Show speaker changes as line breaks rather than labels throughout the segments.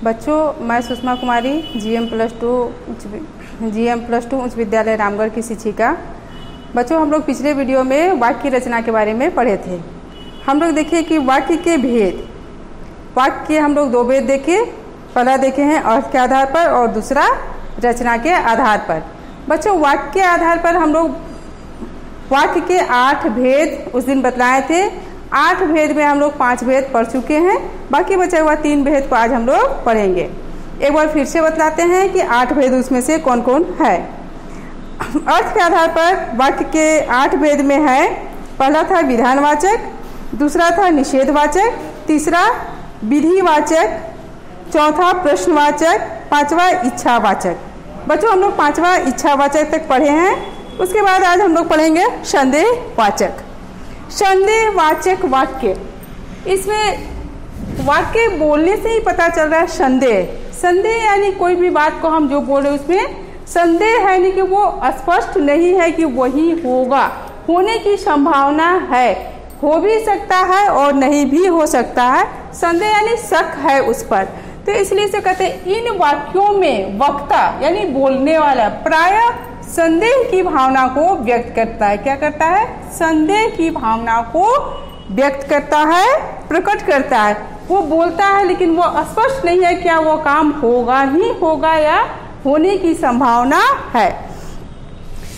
बच्चों, मैं Sushma Kumari GM plus two उच्च विद्यालय रामगढ़ की शिक्षिका। बच्चों, हम लोग पिछले वीडियो में वाक्य की रचना के बारे में पढ़े थे। हम लोग देखे कि वाक्य के भेद, वाक्य के हम लोग 2 भेद देखे। पहला देखे हैं अर्थ के आधार पर और दूसरा रचना के आधार पर। बच्चों, वाक्य के आधार पर हम लोग वाक्य के 8 भेद उस दिन बतलाए थे। 8 भेद में हम लोग 5 भेद पढ़ चुके हैं। बाकी बचा हुआ 3 भेद को आज हम लोग पढ़ेंगे। एक बार फिर से बतलाते हैं कि 8 भेद उसमें से कौन कौन है। अर्थ के आधार पर वाक्य के 8 भेद में है, पहला था विधानवाचक, दूसरा था निषेधवाचक, तीसरा विधिवाचक, चौथा प्रश्नवाचक, 5वां इच्छावाचक। बच्चों, हम लोग 5वां इच्छावाचक तक पढ़े हैं। उसके बाद आज हम लोग पढ़ेंगे संदेहवाचक। संदेहवाचक वाक्य, इसमें वाक्य बोलने से ही पता चल रहा है संदेह। संदेह यानी कोई भी बात को हम जो बोल रहे हैं उसमें संदेह है, यानी कि वो स्पष्ट नहीं है कि वही होगा। होने की संभावना है, हो भी सकता है और नहीं भी हो सकता है। संदेह यानी शक है उस पर। तो इसलिए से कहते हैं इन वाक्यों में वक्ता यानी बोलने वाला प्रायः संदेह की भावना को व्यक्त करता है। क्या करता है? संदेह की भावना को व्यक्त करता है, प्रकट करता है। वो बोलता है लेकिन वो स्पष्ट नहीं है क्या वो काम होगा ही होगा या होने की संभावना है।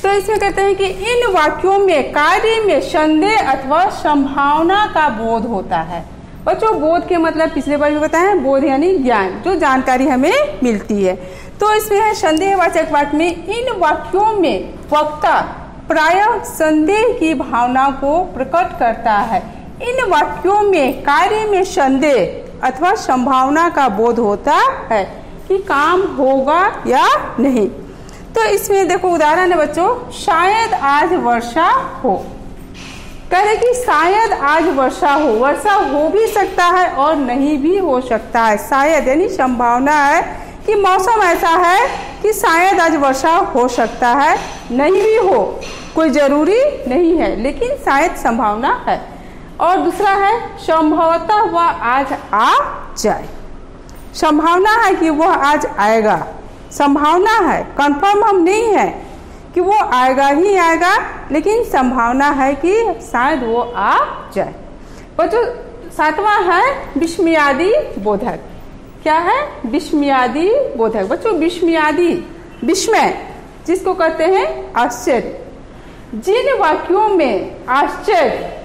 तो इसमें कहते हैं कि इन वाक्यों में कार्य में संदेह अथवा संभावना का बोध होता है। बच्चों, बोध के मतलब पिछले बार भी बताया, बोध यानी ज्ञान, जो जानकारी हमें मिलती है। तो इसमें है संदेहवाचक वाक्य में इन वाक्यों में वक्ता प्रायः संदेह की भावना को प्रकट करता है। इन वाक्यों में कार्य में संदेह अथवा संभावना का बोध होता है कि काम होगा या नहीं। तो इसमें देखो उदाहरण है बच्चों, शायद आज वर्षा हो। कह रहे कि शायद आज वर्षा हो। वर्षा हो भी सकता है और नहीं भी हो सकता है। शायद यानी संभावना है कि मौसम ऐसा है कि शायद आज वर्षा हो सकता है, नहीं भी हो, कोई जरूरी नहीं है, लेकिन शायद संभावना है। और दूसरा है संभवतः वह आज आ जाए। संभावना है कि वह आज आएगा, संभावना है, कंफर्म हम नहीं है कि वो आएगा ही आएगा, लेकिन संभावना है कि शायद वो आ जाए। बच्चों, 7वां है विस्मयादि बोधक। क्या है? विस्मयादि बोधक। बच्चों, विस्मयादि, विस्मय जिसको कहते हैं आश्चर्य। जिन वाक्यों में आश्चर्य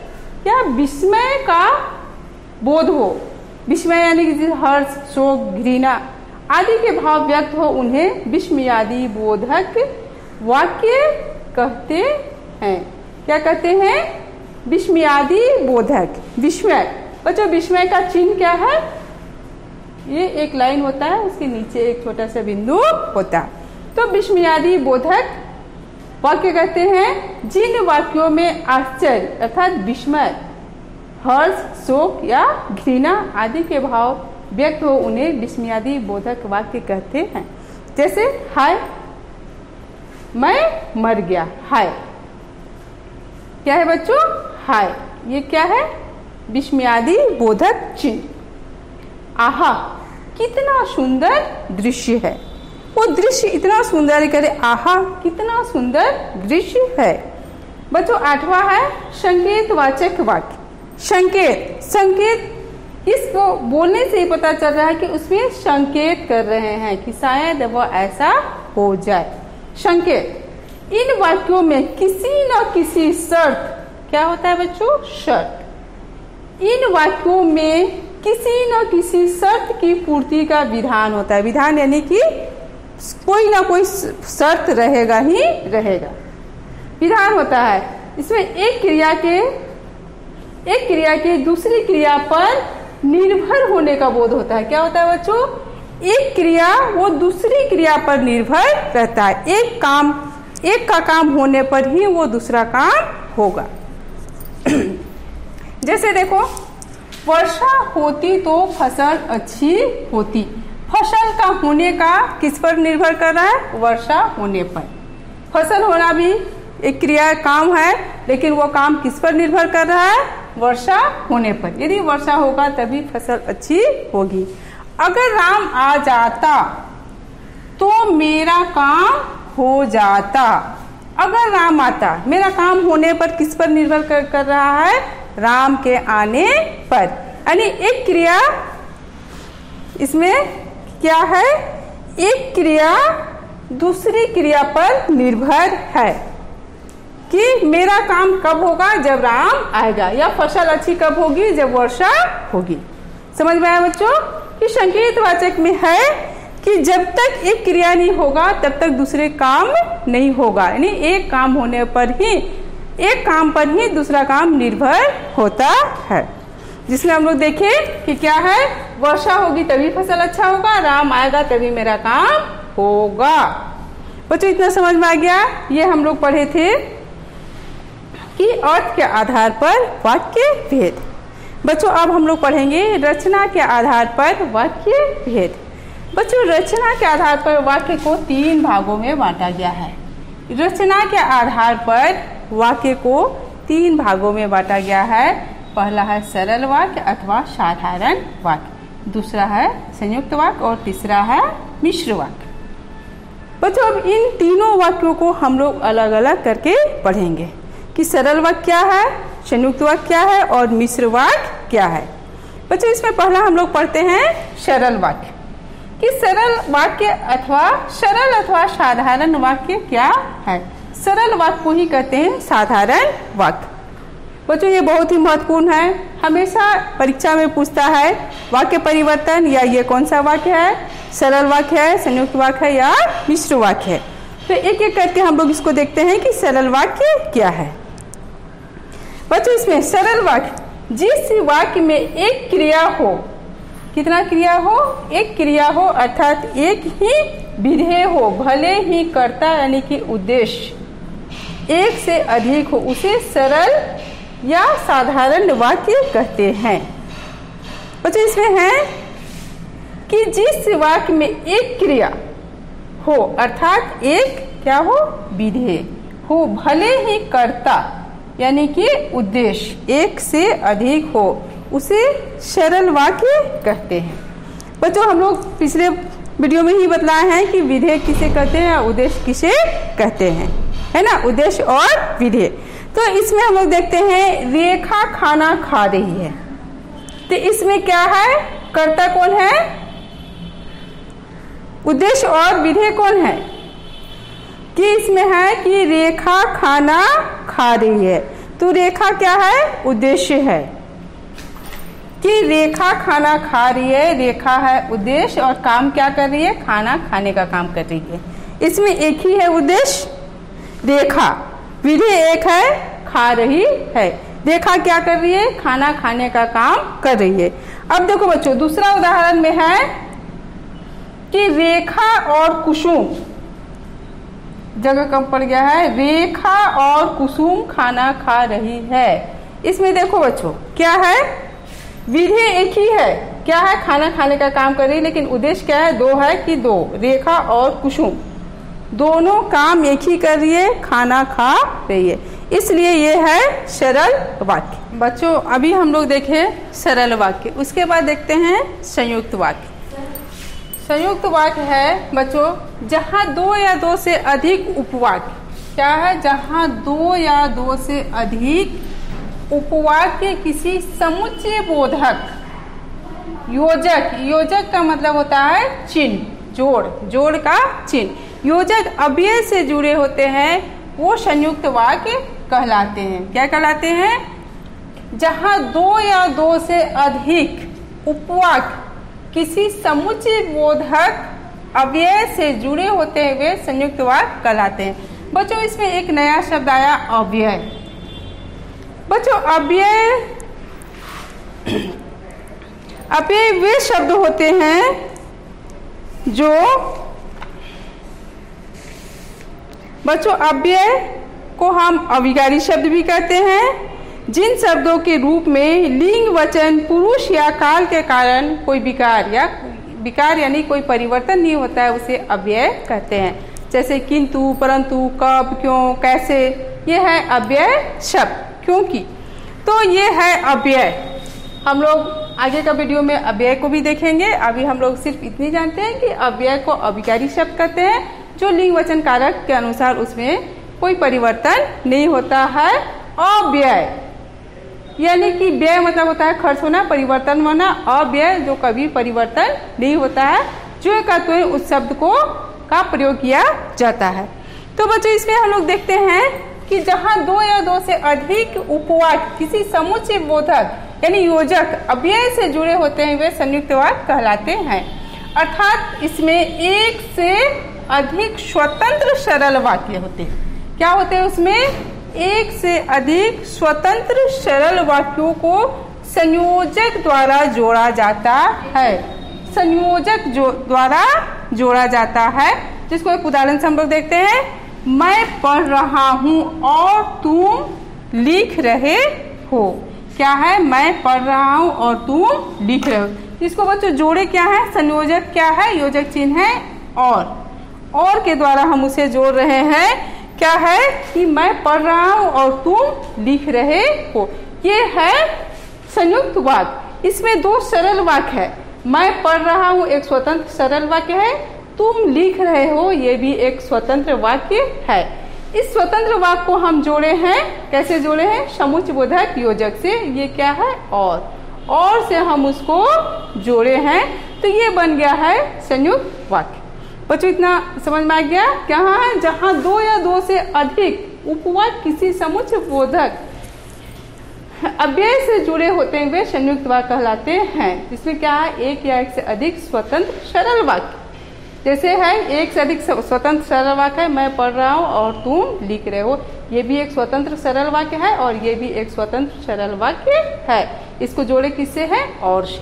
या विस्मय का बोध हो, विस्मय यानी कि हर्ष, शोक, घृणा आदि के भाव व्यक्त हो, उन्हें विस्मयादि बोधक वाक्य कहते हैं। क्या कहते हैं? विस्मयादि बोधक। विस्मय। बच्चों, विस्मय का चिन्ह क्या है? ये एक लाइन होता है, उसके नीचे एक छोटा सा बिंदु होता है। तो विस्मयादि बोधक वाक्य कहते हैं जिन वाक्यों में आश्चर्य अर्थात विस्मय, हर्ष, शोक या घृणा आदि के भाव व्यक्त हो, उन्हें विस्मयादि बोधक वाक्य कहते हैं। जैसे हाय, मैं मर गया। हाय क्या है बच्चों? हाय। ये क्या है? विस्मयादि बोधक चिन्ह। आहा, कितना सुंदर दृश्य है। वो दृश्य इतना सुंदर है, करे आहा कितना सुंदर दृश्य है। बच्चों, 8वां है संकेतवाचक वाक्य। संकेत, संकेत इसको बोलने से ही पता चल रहा है कि उसमें संकेत कर रहे हैं कि शायद वह ऐसा हो जाए। संकेत, इन वाक्यों में किसी न किसी शर्त, क्या होता है बच्चों? शर्त। इन वाक्यों में किसी न किसी शर्त की पूर्ति का विधान होता है। विधान यानी कि कोई ना कोई शर्त रहेगा ही रहेगा, विधान होता है। इसमें एक क्रिया के दूसरी क्रिया पर निर्भर होने का बोध होता है। क्या होता है बच्चों? एक क्रिया वो दूसरी क्रिया पर निर्भर रहता है। एक का काम होने पर ही वो दूसरा काम होगा। जैसे देखो, वर्षा होती तो फसल अच्छी होती। फसल का होने का किस पर निर्भर कर रहा है? वर्षा होने पर। फसल होना भी एक क्रिया काम है, लेकिन वो काम किस पर निर्भर कर रहा है? वर्षा होने पर। यदि वर्षा होगा तभी फसल अच्छी होगी। अगर राम आ जाता तो मेरा काम हो जाता। अगर राम आता, मेरा काम होने पर किस पर निर्भर कर रहा है? राम के आने पर। यानी एक क्रिया, इसमें क्या है? एक क्रिया दूसरी क्रिया पर निर्भर है कि मेरा काम कब होगा? जब राम आएगा। या फसल अच्छी कब होगी? जब वर्षा होगी। समझ में आया बच्चों कि संकेतवाचक में है कि जब तक एक क्रिया नहीं होगा तब तक दूसरे काम नहीं होगा। यानी एक काम होने पर ही, एक काम पर ही दूसरा काम निर्भर होता है। जिसमें हम लोग देखें कि क्या है? वर्षा होगी तभी फसल अच्छा होगा, राम आएगा तभी मेरा काम होगा। बच्चों इतना समझ में आ गया? ये हम लोग पढ़े थे कि अर्थ के आधार पर वाक्य भेद। बच्चों अब हम लोग पढ़ेंगे रचना के आधार पर वाक्य भेद। बच्चों रचना के आधार पर वाक्य को 3 भागों में बांटा गया है। रचना के आधार पर वाक्य को 3 भागों में बांटा गया है। पहला है सरल वाक्य अथवा साधारण वाक्य, दूसरा है संयुक्त वाक्य और तीसरा है मिश्र वाक्य। बच्चों अब इन तीनों वाक्यों को हम लोग अलग अलग करके पढ़ेंगे कि सरल वाक्य क्या है, संयुक्त वाक्य क्या है और मिश्र वाक्य क्या है। बच्चों इसमें पहला हम लोग पढ़ते हैं सरल वाक्य कि सरल वाक्य अथवा साधारण वाक्य क्या है। सरल वाक्य को ही कहते हैं साधारण वाक्य। बच्चों ये बहुत ही महत्वपूर्ण है, हमेशा परीक्षा में पूछता है वाक्य परिवर्तन या ये कौन सा वाक्य है, सरल वाक्य है, संयुक्त वाक्य है या मिश्र वाक्य है। तो एक एक करके हम लोग इसको देखते हैं कि सरल वाक्य क्या है। बच्चों इसमें सरल वाक्य जिस वाक्य में एक क्रिया हो, कितना क्रिया हो? एक क्रिया हो, अर्थात एक ही विधेय हो, भले ही कर्ता यानी कि उद्देश्य एक से अधिक हो, उसे सरल या साधारण वाक्य कहते हैं। बच्चों इसमें है कि जिस वाक्य में एक क्रिया हो, अर्थात एक क्या हो? विधेय हो, भले ही कर्ता यानी कि उद्देश्य एक से अधिक हो, उसे सरल वाक्य कहते हैं। बच्चों हम लोग पिछले वीडियो में ही बतलाए हैं कि विधेय किसे कहते हैं और उद्देश्य किसे कहते हैं, है ना? उद्देश्य और विधेय। तो इसमें हम लोग देखते हैं रेखा खाना खा रही है, तो इसमें क्या है? कर्ता कौन है? उद्देश्य और विधेय कौन है? कि इसमें है कि रेखा खाना खा रही है, तो रेखा क्या है? उद्देश्य है कि रेखा खाना खा रही है, रेखा है उद्देश्य और काम क्या कर रही है? खाना खाने का काम कर रही है। इसमें एक ही है उद्देश्य, रेखा, विधेय एक है, खा रही है। रेखा क्या कर रही है? खाना खाने का काम कर रही है। अब देखो बच्चों दूसरा उदाहरण में है कि रेखा और कुसुम, जगह कम पड़ गया है, रेखा और कुसुम खाना खा रही है। इसमें देखो बच्चों क्या है? विधेय एक ही है, क्या है? खाना खाने का काम कर रही है, लेकिन उद्देश्य क्या है? दो है कि दो, रेखा और कुसुम दोनों काम एक ही कर रही है, खाना खा रही है, इसलिए ये है सरल वाक्य। बच्चों अभी हम लोग देखे सरल वाक्य, उसके बाद देखते हैं संयुक्त वाक्य। संयुक्त वाक्य है बच्चों जहाँ दो या दो से अधिक उपवाक्य, क्या है? जहाँ दो या दो से अधिक उपवाक्य किसी समुच्चय बोधक योजक, योजक का मतलब होता है चिन्ह, जोड़, जोड़ का चिन्ह, योजक अव्यय से जुड़े होते हैं, वो संयुक्त वाक्य कहलाते हैं। क्या कहलाते हैं? जहाँ दो या दो से अधिक उपवाक्य किसी समुच्चय बोधक अव्यय से जुड़े होते हुए संयुक्त वाक्य कहलाते हैं। बच्चों इसमें एक नया शब्द आया, अव्यय। बच्चों अव्यय, अव्यय वे शब्द होते हैं जो, बच्चों अव्यय को हम अविकारी शब्द भी कहते हैं, जिन शब्दों के रूप में लिंग वचन पुरुष या काल के कारण कोई विकार या विकार यानी कोई परिवर्तन नहीं होता है, उसे अव्यय कहते हैं। जैसे किंतु, परंतु, कब, क्यों, कैसे, ये है अव्यय शब्द। क्योंकि तो ये है अव्यय। हम लोग आगे का वीडियो में अव्यय को भी देखेंगे। अभी हम लोग सिर्फ इतनी जानते हैं कि अव्यय को अभिकारी शब्द कहते हैं, जो लिंग वचन कारक के अनुसार उसमें कोई परिवर्तन नहीं होता है। अव्यय यानी कि व्यय मतलब होता है खर्च होना, परिवर्तन होना। अव्यय जो कभी परिवर्तन नहीं होता है, जो का तो उस शब्द को का प्रयोग किया जाता है। तो बच्चों इसमें हम लोग देखते हैं कि जहां दो या दो से अधिक उपवाक किसी समुच्चय बोधक यानी योजक अव्यय से जुड़े होते हैं, वे संयुक्त वाक्य कहलाते हैं। अर्थात इसमें एक से अधिक स्वतंत्र सरल वाक्य होते हैं। क्या होते हैं उसमें? एक से अधिक स्वतंत्र सरल वाक्यों को संयोजक द्वारा जोड़ा जाता है। संयोजक द्वारा जोड़ा जाता है, जिसको एक उदाहरण से हम लोग देखते हैं। मैं पढ़ रहा हूं और तुम लिख रहे हो। क्या है? मैं पढ़ रहा हूं और तुम लिख रहे हो। इसको बच्चों जोड़े क्या है? संयोजक क्या है? योजक चिन्ह है और के द्वारा हम उसे जोड़ रहे हैं। क्या है कि मैं पढ़ रहा हूं और तुम लिख रहे हो। ये है संयुक्त वाक्य। इसमें दो सरल वाक्य है। मैं पढ़ रहा हूं एक स्वतंत्र सरल वाक्य है, तुम लिख रहे हो ये भी एक स्वतंत्र वाक्य है। इस स्वतंत्र वाक्य को हम जोड़े हैं। कैसे जोड़े हैं? समुच्चय बोधक योजक से। ये क्या है? और से हम उसको जोड़े हैं, तो ये बन गया है संयुक्त वाक्य। बच्चों इतना समझ में आ गया? क्या है? जहां दो या दो से अधिक उपवाक्य किसी समुच्चय बोधक अव्यय से जुड़े होते हैं, वे संयुक्त वाक्य कहलाते हैं। इसमें क्या है? एक या एक से अधिक स्वतंत्र सरल वाक्य। जैसे है एक से अधिक स्वतंत्र सरल वाक्य है, मैं पढ़ रहा हूँ और तुम लिख रहे हो। ये भी एक स्वतंत्र सरल वाक्य है और ये भी एक स्वतंत्र सरल वाक्य है। इसको जोड़े किससे है? और से।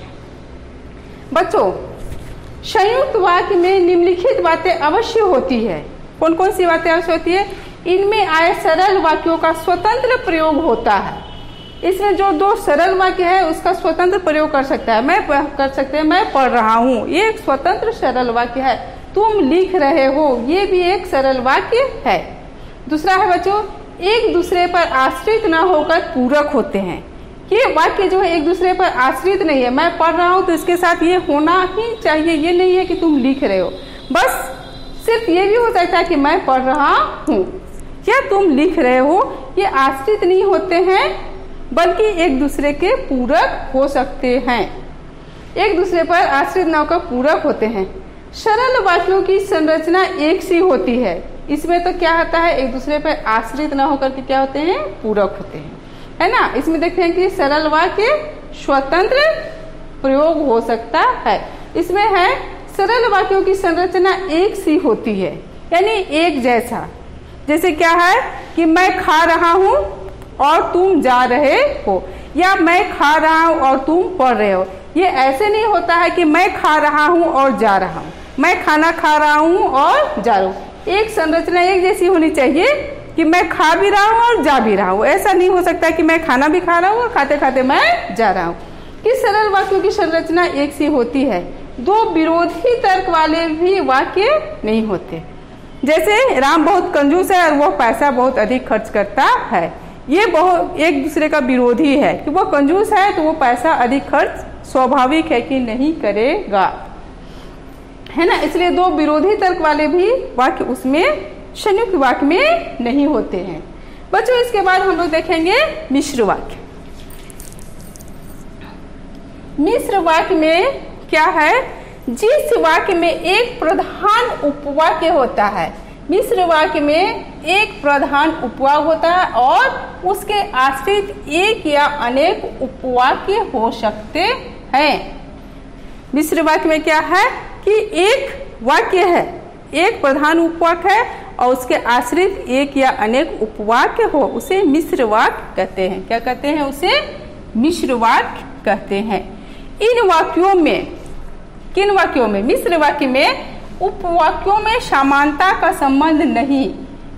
बच्चों संयुक्त वाक्य में निम्नलिखित बातें अवश्य होती है। कौन कौन सी बातें अवश्य होती है? इनमें आए सरल वाक्यों का स्वतंत्र प्रयोग होता है। इसमें जो दो सरल वाक्य है उसका स्वतंत्र प्रयोग कर सकता है। मैं कर सकते हैं मैं पढ़ रहा हूँ, ये एक स्वतंत्र सरल वाक्य है। तुम लिख रहे हो, ये भी एक सरल वाक्य है। दूसरा है बच्चों, एक दूसरे पर आश्रित न होकर पूरक होते हैं। ये वाक्य जो है एक दूसरे पर आश्रित नहीं है। मैं पढ़ रहा हूँ तो इसके साथ ये होना ही चाहिए, ये नहीं है कि तुम लिख रहे हो। बस सिर्फ ये भी हो सकता है कि मैं पढ़ रहा हूँ या तुम लिख रहे हो। ये आश्रित नहीं होते हैं, बल्कि एक दूसरे के पूरक हो सकते हैं। एक दूसरे पर आश्रित न होकर पूरक होते हैं। सरल वाक्यों की संरचना एक सी होती है। इसमें तो क्या होता है? एक दूसरे पर आश्रित न होकर के क्या होते हैं? पूरक होते हैं, है ना। इसमें देखते हैं कि सरल वाक्य स्वतंत्र प्रयोग हो सकता है। इसमें है सरल वाक्यों की संरचना एक सी होती है, यानी एक जैसा। जैसे क्या है कि मैं खा रहा हूँ और तुम जा रहे हो, या मैं खा रहा हूँ और तुम पढ़ रहे हो। ये ऐसे नहीं होता है कि मैं खा रहा हूँ और जा रहा हूँ, मैं खाना खा रहा हूँ और जा रहा हूँ। एक संरचना एक जैसी होनी चाहिए कि मैं खा भी रहा हूँ और जा भी रहा हूँ। ऐसा नहीं हो सकता कि मैं खाना भी खा रहा हूँ और खाते खाते मैं जा रहा हूँ। इस सरल वाक्यों की संरचना एक सी होती है। दो विरोधी तर्क वाले भी वाक्य नहीं होते। जैसे राम बहुत कंजूस है और वो पैसा बहुत अधिक खर्च करता है। ये बहुत एक दूसरे का विरोधी है कि वो कंजूस है तो वो पैसा अधिक खर्च स्वाभाविक है कि नहीं करेगा, है ना। इसलिए दो विरोधी तर्क वाले भी वाक्य उसमें संयुक्त वाक्य में नहीं होते हैं। बच्चों इसके बाद हम लोग देखेंगे मिश्र वाक्य। मिश्र वाक्य में क्या है? जिस वाक्य में एक प्रधान उपवाक्य होता है, मिश्र वाक्य में एक प्रधान उपवाक्य होता है और उसके आश्रित एक या अनेक उपवाक्य हो सकते हैं। मिश्र वाक्य में क्या है कि एक वाक्य है, एक प्रधान उपवाक्य है और उसके आश्रित एक या अनेक उपवाक्य हो, उसे मिश्र वाक्य कहते हैं। क्या कहते हैं? उसे मिश्र वाक्य कहते हैं। इन वाक्यों में, किन वाक्यों में? मिश्र वाक्य में उपवाक्यों में समानता का संबंध नहीं,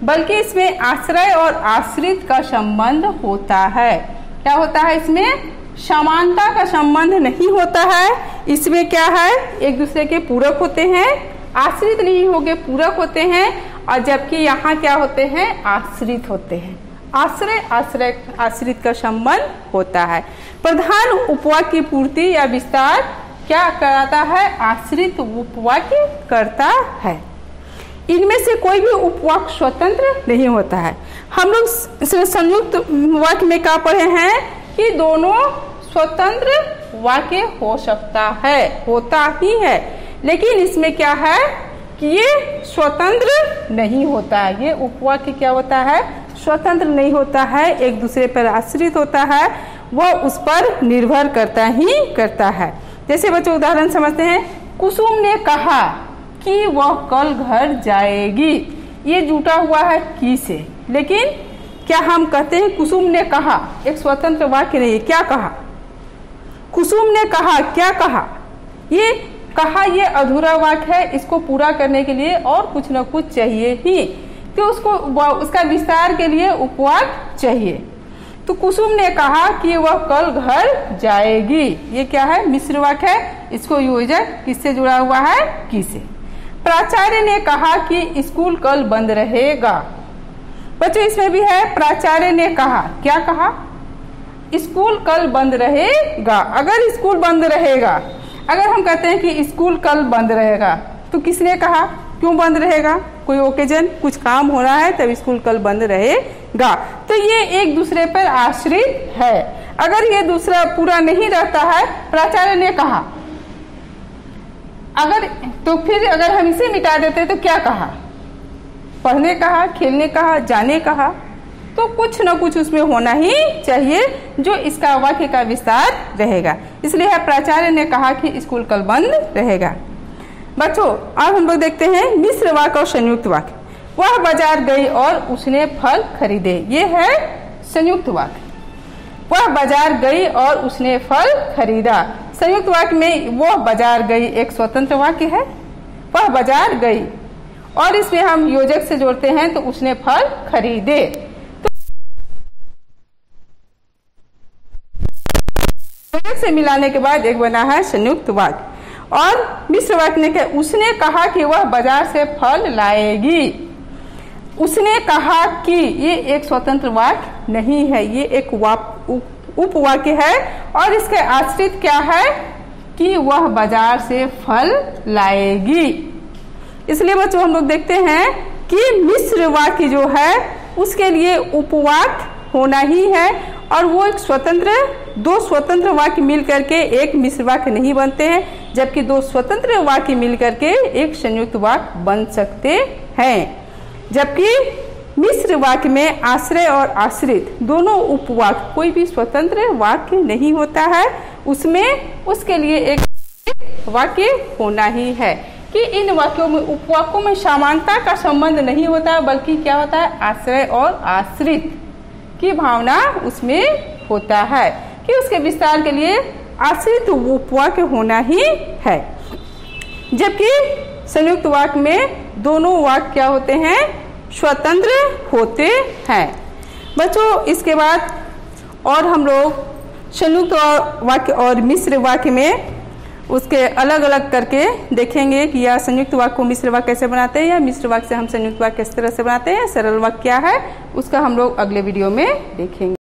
बल्कि इसमें आश्रय और आश्रित का संबंध होता है। क्या होता है? इसमें समानता का संबंध नहीं होता है। इसमें क्या है? एक दूसरे के पूरक होते हैं, आश्रित नहीं होंगे, पूरक होते हैं। और जबकि यहाँ क्या होते हैं? आश्रित होते हैं। आश्रय आश्रय आश्रित का संबंध होता है। प्रधान उपवाक्य की पूर्ति या विस्तार क्या कराता है? आश्रित उपवाक्य करता है। इनमें से कोई भी उपवाक्य स्वतंत्र नहीं होता है। हम लोग संयुक्त वाक्य में क्या पढ़े हैं कि दोनों स्वतंत्र वाक्य हो सकता है, होता ही है, लेकिन इसमें क्या है कि ये स्वतंत्र नहीं होता है। ये उपवाक्य क्या होता है? स्वतंत्र नहीं होता है, एक दूसरे पर आश्रित होता है, वह उस पर निर्भर करता ही करता है। जैसे बच्चों उदाहरण समझते हैं, कुसुम ने कहा कि वह कल घर जाएगी। ये जुटा हुआ है की से, लेकिन क्या हम कहते हैं कुसुम ने कहा? एक स्वतंत्र वाक्य नहीं है। क्या कहा? कुसुम ने कहा, क्या कहा? ये कहा ये अधूरा वाक्य है, इसको पूरा करने के लिए और कुछ न कुछ चाहिए ही, तो उसका विस्तार के लिए उपवाक्य चाहिए। तो कुसुम ने कहा कि वह कल घर जाएगी, ये क्या है? मिश्र वाक्य है। इसको योजक किससे जुड़ा हुआ है? की से। प्राचार्य ने कहा कि स्कूल कल बंद रहेगा। बच्चों इसमें भी है प्राचार्य ने कहा, क्या कहा? स्कूल कल बंद रहेगा। अगर स्कूल बंद रहेगा, अगर हम कहते हैं कि स्कूल कल बंद रहेगा, तो किसने कहा? क्यों बंद रहेगा? कोई ओकेजन, कुछ काम हो रहा है, तब स्कूल कल बंद रहेगा। तो ये एक दूसरे पर आश्रित है। अगर ये दूसरा पूरा नहीं रहता है, प्राचार्य ने कहा, अगर तो फिर अगर हम इसे मिटा देते तो क्या कहा? पढ़ने कहा, खेलने कहा, जाने कहा, तो कुछ न कुछ उसमें होना ही चाहिए जो इसका वाक्य का विस्तार रहेगा। इसलिए है प्राचार्य ने कहा कि स्कूल कल बंद रहेगा। बच्चों अब हम लोग देखते हैं मिश्र वाक्य और संयुक्त वाक्य। वह बाजार गई और उसने फल खरीदे, ये है संयुक्त वाक्य। वह बाजार गई और उसने फल खरीदा। संयुक्त वाक्य में वह बाजार गई एक स्वतंत्र वाक्य है, वह बाजार गई, और इसमें हम योजक से जोड़ते हैं तो उसने फल खरीदे। योजक से मिलाने के बाद एक बना है संयुक्त वाक्य। और मिश्र वाक्य ने कहा, उसने कहा कि वह बाजार से फल लाएगी। उसने कहा कि ये एक स्वतंत्र वाक्य नहीं है, ये एक उपवाक्य है, और इसके आश्रित क्या है कि वह बाजार से फल लाएगी। इसलिए बच्चों हम लोग देखते हैं कि मिश्र वाक्य जो है उसके लिए उपवाक्य होना ही है, और वो एक स्वतंत्र, दो स्वतंत्र वाक्य मिल करके एक मिश्र वाक्य नहीं बनते हैं, जबकि दो स्वतंत्र वाक्य मिल करके एक संयुक्त वाक्य बन सकते हैं। जबकि मिश्र वाक्य में आश्रय और आश्रित दोनों उपवाक्य, कोई भी स्वतंत्र वाक्य नहीं होता है, उसमें उसके लिए एक वाक्य होना ही है कि इन वाक्यों में, उपवाक्यों में समानता का संबंध नहीं होता, बल्कि क्या होता है? आश्रय और आश्रित की भावना उसमें होता है कि उसके विस्तार के लिए आश्रित उपवाक्य होना ही है। जबकि संयुक्त वाक्य में दोनों वाक्य क्या होते हैं? स्वतंत्र होते हैं। बच्चों इसके बाद और हम लोग संयुक्त वाक्य और मिश्र वाक्य में उसके अलग अलग करके देखेंगे कि या संयुक्त वाक्य को मिश्र वाक्य कैसे बनाते हैं, या मिश्र वाक्य से हम संयुक्त वाक्य किस तरह से बनाते हैं, सरल वाक्य क्या है, उसका हम लोग अगले वीडियो में देखेंगे।